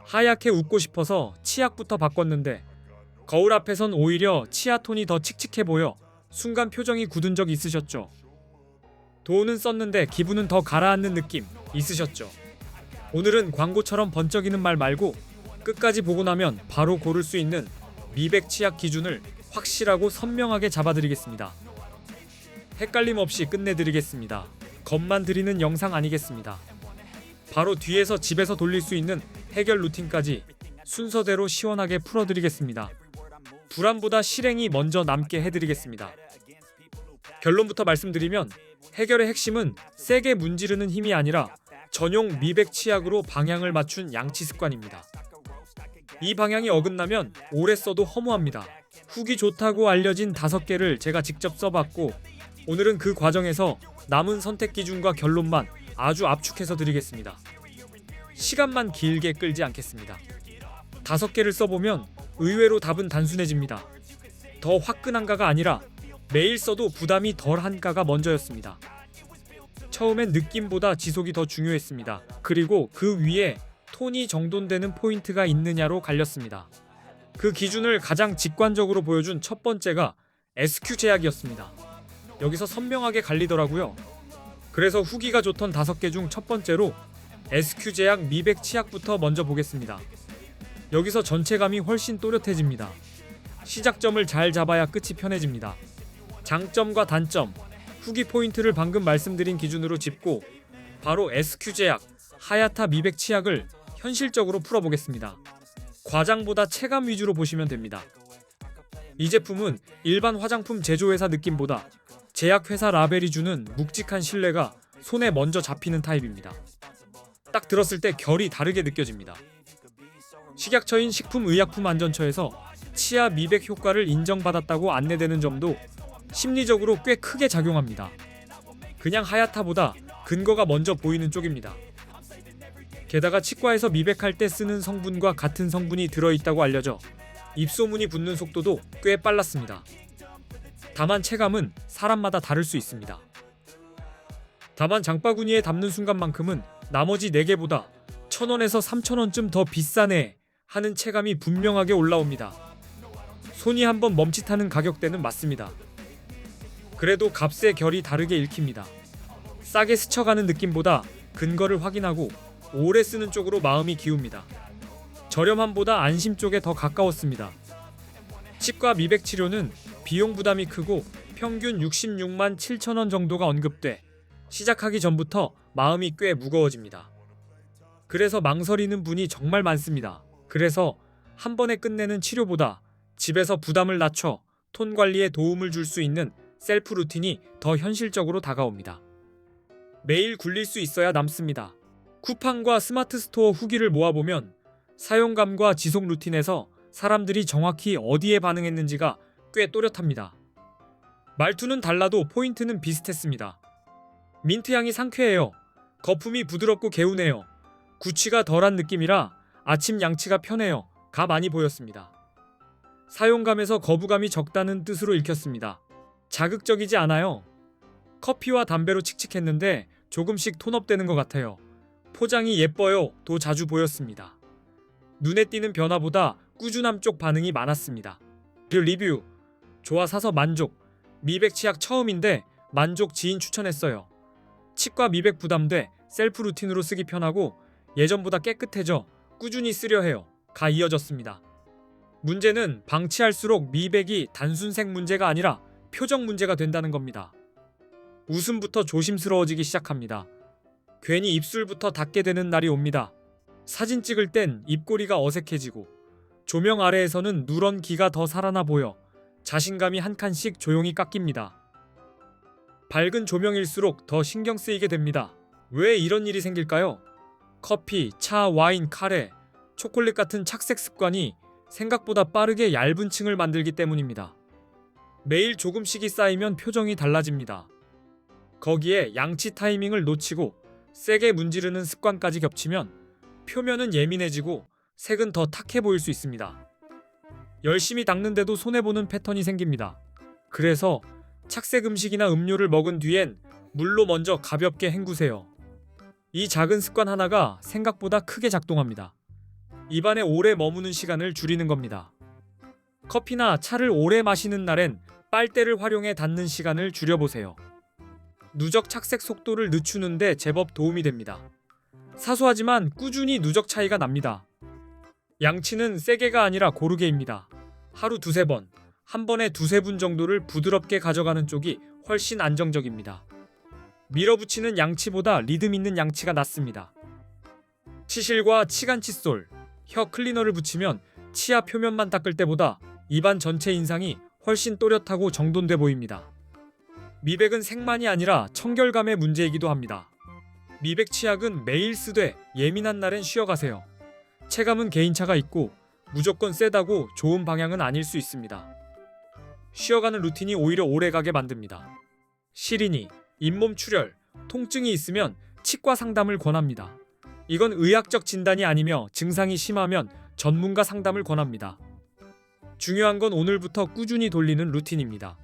하얗게 웃고 싶어서 치약부터 바꿨는데 거울 앞에선 오히려 치아 톤이 더 칙칙해 보여 순간 표정이 굳은 적 있으셨죠? 돈은 썼는데 기분은 더 가라앉는 느낌 있으셨죠? 오늘은 광고처럼 번쩍이는 말 말고 끝까지 보고 나면 바로 고를 수 있는 미백 치약 기준을 확실하고 선명하게 잡아드리겠습니다. 헷갈림 없이 끝내드리겠습니다. 겁만 드리는 영상 아니겠습니다. 바로 뒤에서 집에서 돌릴 수 있는 해결 루틴까지 순서대로 시원하게 풀어드리겠습니다. 불안보다 실행이 먼저 남게 해드리겠습니다. 결론부터 말씀드리면 해결의 핵심은 세게 문지르는 힘이 아니라 전용 미백 치약으로 방향을 맞춘 양치 습관입니다. 이 방향이 어긋나면 오래 써도 허무합니다. 후기 좋다고 알려진 5개를 제가 직접 써봤고 오늘은 그 과정에서 남은 선택 기준과 결론만 아주 압축해서 드리겠습니다. 시간만 길게 끌지 않겠습니다. 5개를 써보면 의외로 답은 단순해집니다. 더 화끈한가가 아니라 매일 써도 부담이 덜한가가 먼저였습니다. 처음엔 느낌보다 지속이 더 중요했습니다. 그리고 그 위에 톤이 정돈되는 포인트가 있느냐로 갈렸습니다. 그 기준을 가장 직관적으로 보여준 첫 번째가 SQ 제약이었습니다. 여기서 선명하게 갈리더라고요. 그래서 후기가 좋던 5개 중 첫 번째로 SQ 제약 미백 치약부터 먼저 보겠습니다. 여기서 전체감이 훨씬 또렷해집니다. 시작점을 잘 잡아야 끝이 편해집니다. 장점과 단점, 후기 포인트를 방금 말씀드린 기준으로 짚고 바로 SQ 제약 하야타 미백 치약을 현실적으로 풀어보겠습니다. 과장보다 체감 위주로 보시면 됩니다. 이 제품은 일반 화장품 제조회사 느낌보다 제약회사 라벨이 주는 묵직한 신뢰가 손에 먼저 잡히는 타입입니다. 딱 들었을 때 결이 다르게 느껴집니다. 식약처인 식품의약품안전처에서 치아 미백 효과를 인정받았다고 안내되는 점도 심리적으로 꽤 크게 작용합니다. 그냥 하야타보다 근거가 먼저 보이는 쪽입니다. 게다가 치과에서 미백할 때 쓰는 성분과 같은 성분이 들어있다고 알려져 입소문이 붙는 속도도 꽤 빨랐습니다. 다만 체감은 사람마다 다를 수 있습니다. 다만 장바구니에 담는 순간만큼은 나머지 4개보다 1,000원에서 3,000원쯤 더 비싸네 하는 체감이 분명하게 올라옵니다. 손이 한번 멈칫하는 가격대는 맞습니다. 그래도 값의 결이 다르게 읽힙니다. 싸게 스쳐가는 느낌보다 근거를 확인하고 오래 쓰는 쪽으로 마음이 기웁니다. 저렴함보다 안심 쪽에 더 가까웠습니다. 치과 미백 치료는 비용 부담이 크고 평균 66만 7천원 정도가 언급돼 시작하기 전부터 마음이 꽤 무거워집니다. 그래서 망설이는 분이 정말 많습니다. 그래서 한 번에 끝내는 치료보다 집에서 부담을 낮춰 톤 관리에 도움을 줄 수 있는 셀프 루틴이 더 현실적으로 다가옵니다. 매일 굴릴 수 있어야 남습니다. 쿠팡과 스마트 스토어 후기를 모아보면 사용감과 지속 루틴에서 사람들이 정확히 어디에 반응했는지가 꽤 또렷합니다. 말투는 달라도 포인트는 비슷했습니다. 민트향이 상쾌해요. 거품이 부드럽고 개운해요. 구취가 덜한 느낌이라 아침 양치가 편해요. 가 많이 보였습니다. 사용감에서 거부감이 적다는 뜻으로 읽혔습니다. 자극적이지 않아요. 커피와 담배로 칙칙했는데 조금씩 톤업되는 것 같아요. 포장이 예뻐요. 도 자주 보였습니다. 눈에 띄는 변화보다 꾸준함 쪽 반응이 많았습니다. 그리고 리뷰 좋아 사서 만족. 미백 치약 처음인데 만족 지인 추천했어요. 치과 미백 부담돼 셀프 루틴으로 쓰기 편하고 예전보다 깨끗해져 꾸준히 쓰려 해요. 가 이어졌습니다. 문제는 방치할수록 미백이 단순색 문제가 아니라 표정 문제가 된다는 겁니다. 웃음부터 조심스러워지기 시작합니다. 괜히 입술부터 닫게 되는 날이 옵니다. 사진 찍을 땐 입꼬리가 어색해지고 조명 아래에서는 누런 기가 더 살아나 보여 자신감이 한 칸씩 조용히 깎입니다. 밝은 조명일수록 더 신경 쓰이게 됩니다. 왜 이런 일이 생길까요? 커피, 차, 와인, 카레, 초콜릿 같은 착색 습관이 생각보다 빠르게 얇은 층을 만들기 때문입니다. 매일 조금씩이 쌓이면 표정이 달라집니다. 거기에 양치 타이밍을 놓치고 세게 문지르는 습관까지 겹치면 표면은 예민해지고 색은 더 탁해 보일 수 있습니다. 열심히 닦는데도 손해보는 패턴이 생깁니다. 그래서 착색 음식이나 음료를 먹은 뒤엔 물로 먼저 가볍게 헹구세요. 이 작은 습관 하나가 생각보다 크게 작동합니다. 입안에 오래 머무는 시간을 줄이는 겁니다. 커피나 차를 오래 마시는 날엔 빨대를 활용해 닫는 시간을 줄여보세요. 누적 착색 속도를 늦추는데 제법 도움이 됩니다. 사소하지만 꾸준히 누적 차이가 납니다. 양치는 세게가 아니라 고르게입니다. 하루 두세 번, 한 번에 두세 분 정도를 부드럽게 가져가는 쪽이 훨씬 안정적입니다. 밀어붙이는 양치보다 리듬 있는 양치가 낫습니다. 치실과 치간 칫솔, 혀 클리너를 붙이면 치아 표면만 닦을 때보다 입안 전체 인상이 훨씬 또렷하고 정돈돼 보입니다. 미백은 색만이 아니라 청결감의 문제이기도 합니다. 미백 치약은 매일 쓰되 예민한 날엔 쉬어가세요. 체감은 개인차가 있고 무조건 세다고 좋은 방향은 아닐 수 있습니다. 쉬어가는 루틴이 오히려 오래가게 만듭니다. 시린이, 잇몸 출혈, 통증이 있으면 치과 상담을 권합니다. 이건 의학적 진단이 아니며 증상이 심하면 전문가 상담을 권합니다. 중요한 건 오늘부터 꾸준히 돌리는 루틴입니다.